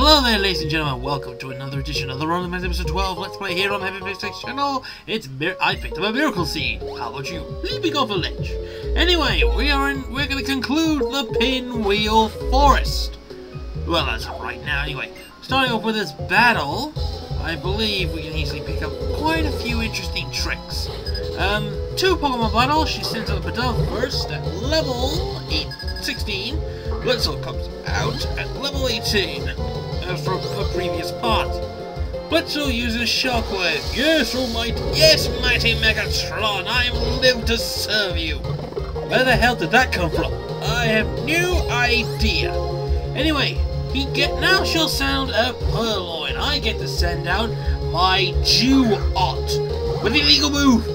Hello there, ladies and gentlemen, welcome to another edition of the ROTM episode 12 Let's Play here on Heavy Physics channel. I picked up a miracle seed. How about you? Leaping off a ledge. Anyway, we're gonna conclude the Pinwheel Forest. Well, as of right now, anyway. Starting off with this battle, I believe we can easily pick up quite a few interesting tricks. Two Pokemon battles, she sends out the Padov first at level 16. Blitzel comes out at level 18 from a previous part. Blitzel uses Shockwave. Yes, mighty Megatron, I am live to serve you. Where the hell did that come from? I have no idea. Anyway, now she'll sound a Purloin. I get to send out my Duot with the illegal move.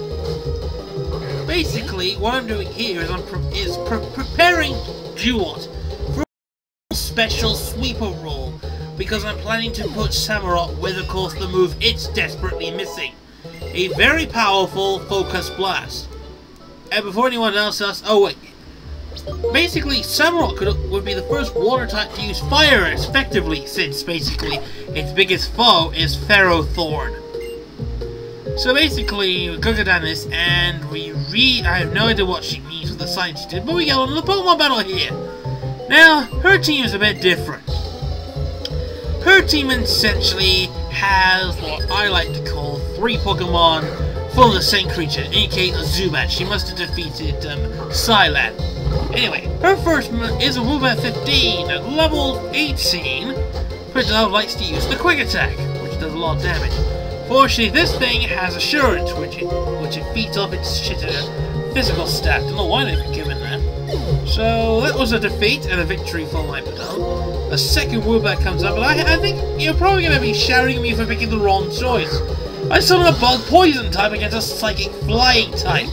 Basically, what I'm doing here is preparing Duot for a special sweeper roll, because I'm planning to put Samurott with, of course, the move it's desperately missing. A very powerful Focus Blast. And before anyone else asks, oh wait, basically Samurott would be the first water type to use fire effectively, since basically its biggest foe is Ferrothorn. So basically, we go down this, and I have no idea what she means with the sign she did, but we get on to the Pokemon battle here. Now, her team is a bit different. Her team essentially has what I like to call 3 Pokemon full of the same creature, aka Zubat. She must have defeated Psylab. Anyway, her first is a Woobat 15 at level 18. Padov likes to use the Quick Attack, which does a lot of damage. Fortunately, this thing has Assurance, which it feeds off its physical stat. Don't know why they've been given that. So that was a defeat and a victory for my Padov. A second Woobat comes up, and I think you're probably going to be shouting at me for picking the wrong choice. I summon a Bug Poison type against a Psychic Flying type.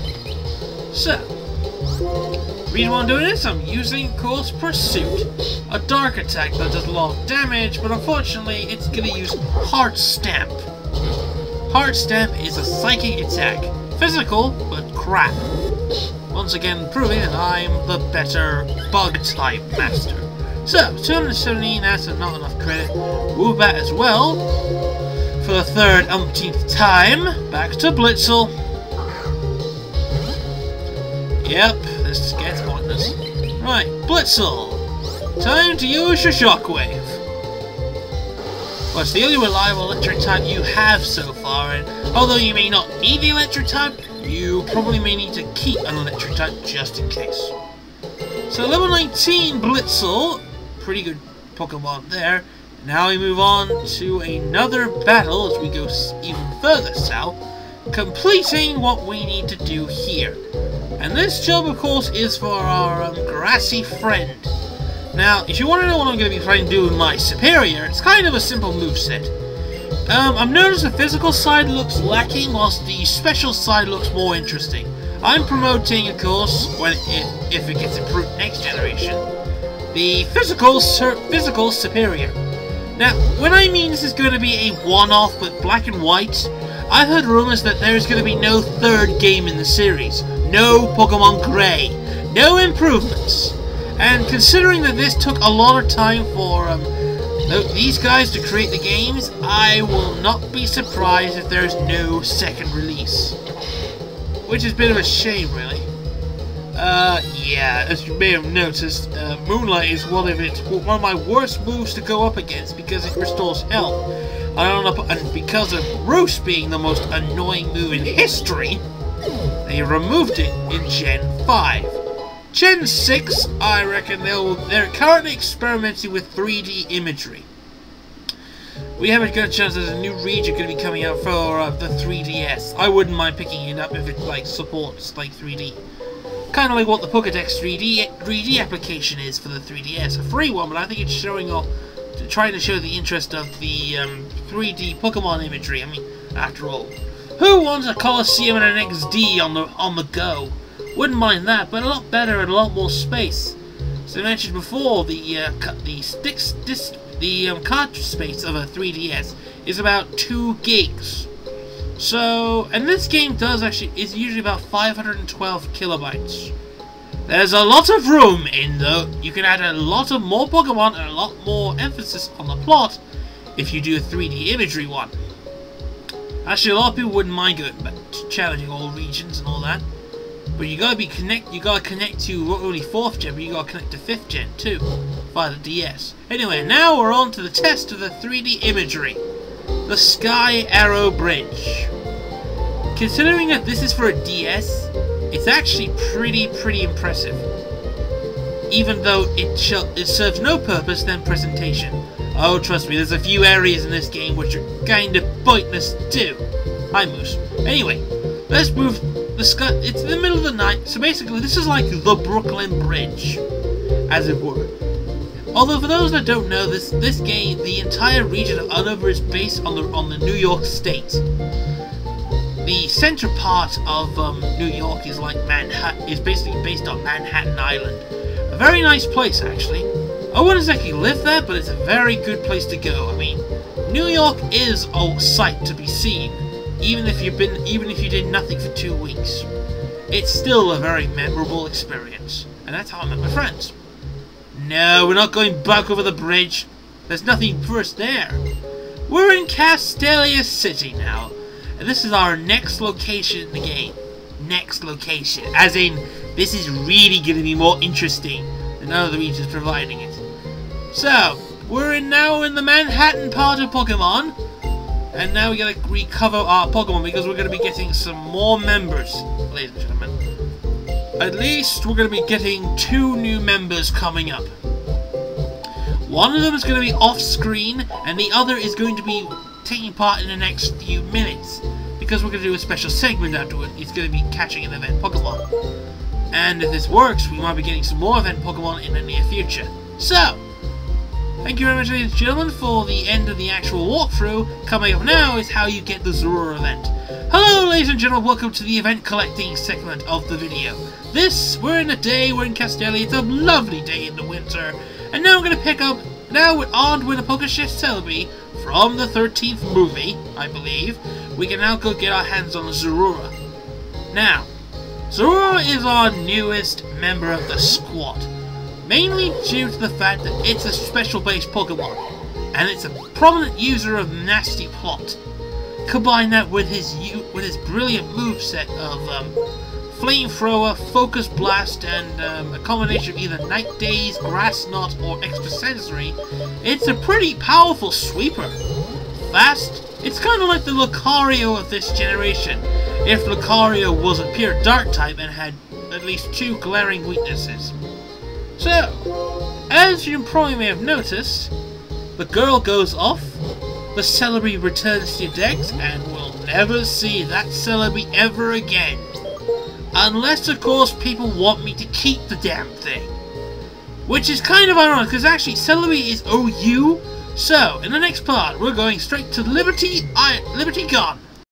So, the reason why I'm doing this, I'm using, of course, Pursuit. A Dark Attack that does a lot of damage, but unfortunately, it's going to use Heart Stamp. Heart Stamp is a psychic attack. Physical, but crap. Once again, proving that I'm the better Bug-type master. So, 217, that's not enough credit. Woobat as well. For the third umpteenth time, back to Blitzel. Yep, this gets pointless. Right, Blitzel. Time to use your Shockwave. Well, it's the only reliable electric type you have so far, and although you may not need the electric type, you probably may need to keep an electric type just in case. So level 19 Blitzel, pretty good Pokemon there. Now we move on to another battle as we go even further south, completing what we need to do here. And this job, of course, is for our grassy friend. Now, if you want to know what I'm going to be trying to do with my Superior, it's kind of a simple moveset. I've noticed the physical side looks lacking, whilst the special side looks more interesting. I'm promoting, of course, if it gets improved next generation, the physical Superior. Now, when I mean this is going to be a one-off but black and white, I've heard rumors that there's going to be no third game in the series. No Pokemon Grey. No improvements. And considering that this took a lot of time for these guys to create the games, I will not be surprised if there's no second release. Which is a bit of a shame, really. Yeah, as you may have noticed, Moonlight is one of my worst moves to go up against because it restores health. And because of Roost being the most annoying move in history, they removed it in Gen 5. Gen 6, I reckon they're currently experimenting with 3D imagery. We have a good chance there's a new region going to be coming out for the 3DS. I wouldn't mind picking it up if it supports 3D. Kind of like what the Pokédex 3D application is for the 3DS. A free one, but I think it's showing off, trying to show the interest of the 3D Pokemon imagery. I mean, after all, who wants a Colosseum and an XD on the go? Wouldn't mind that, but a lot better and a lot more space. As I mentioned before, the cartridge space of a 3DS is about 2 gigs. So, and this game is usually about 512 kilobytes. There's a lot of room in though. You can add a lot of more Pokemon and a lot more emphasis on the plot if you do a 3D imagery one. Actually, a lot of people wouldn't mind going back to challenging all regions and all that. But you gotta connect to not only 4th gen, but you gotta connect to 5th gen too, via the DS. Anyway, now we're on to the test of the 3D imagery. The Sky Arrow Bridge. Considering that this is for a DS, it's actually pretty impressive. Even though it serves no purpose than presentation. Oh, trust me, there's a few areas in this game which are kind of pointless too. Hi, Moose. Anyway, let's move the sky. It's in the middle of the night, so basically this is like the Brooklyn Bridge, as it were. Although for those that don't know, this game, the entire region of Unova is based on the New York State. The center part of New York is like is basically based on Manhattan Island. A very nice place, actually. I wouldn't exactly live there, but it's a very good place to go. I mean, New York is a sight to be seen, even if you did nothing for 2 weeks. It's still a very memorable experience, and that's how I met my friends. No, we're not going back over the bridge. There's nothing for us there. We're in Castelia City now, and this is our next location in the game. Next location, as in, this is really going to be more interesting than other regions providing it. So, we're now in the Manhattan part of Pokemon, and now we gotta recover our Pokemon because we're gonna be getting some more members, ladies and gentlemen. At least we're gonna be getting 2 new members coming up. One of them is gonna be off-screen, and the other is going to be taking part in the next few minutes, because we're gonna do a special segment after it. It's gonna be catching an event Pokemon. And if this works, we might be getting some more event Pokemon in the near future. So, thank you very much, ladies and gentlemen, for the end of the actual walkthrough. Coming up now is how you get the Zorora event. Hello, ladies and gentlemen, welcome to the event collecting segment of the video. We're in Castelia, it's a lovely day in the winter, and now we're going to pick up, now with a Pokeshift Celebi from the 13th movie, I believe, we can now go get our hands on Zorora. Now, Zorora is our newest member of the squad. Mainly due to the fact that it's a special-based Pokemon, and it's a prominent user of Nasty Plot. Combine that with his brilliant moveset of Flamethrower, Focus Blast, and a combination of either Night Daze, Grass Knot, or Extrasensory, it's a pretty powerful sweeper. Fast, it's kind of like the Lucario of this generation, if Lucario was a pure Dark type and had at least 2 glaring weaknesses. So, as you probably may have noticed, the girl goes off, the Celebi returns to your decks, and we'll never see that Celebi ever again. Unless, of course, people want me to keep the damn thing. Which is kind of ironic, because actually Celebi is OU. So, in the next part, we're going straight to Liberty Gone.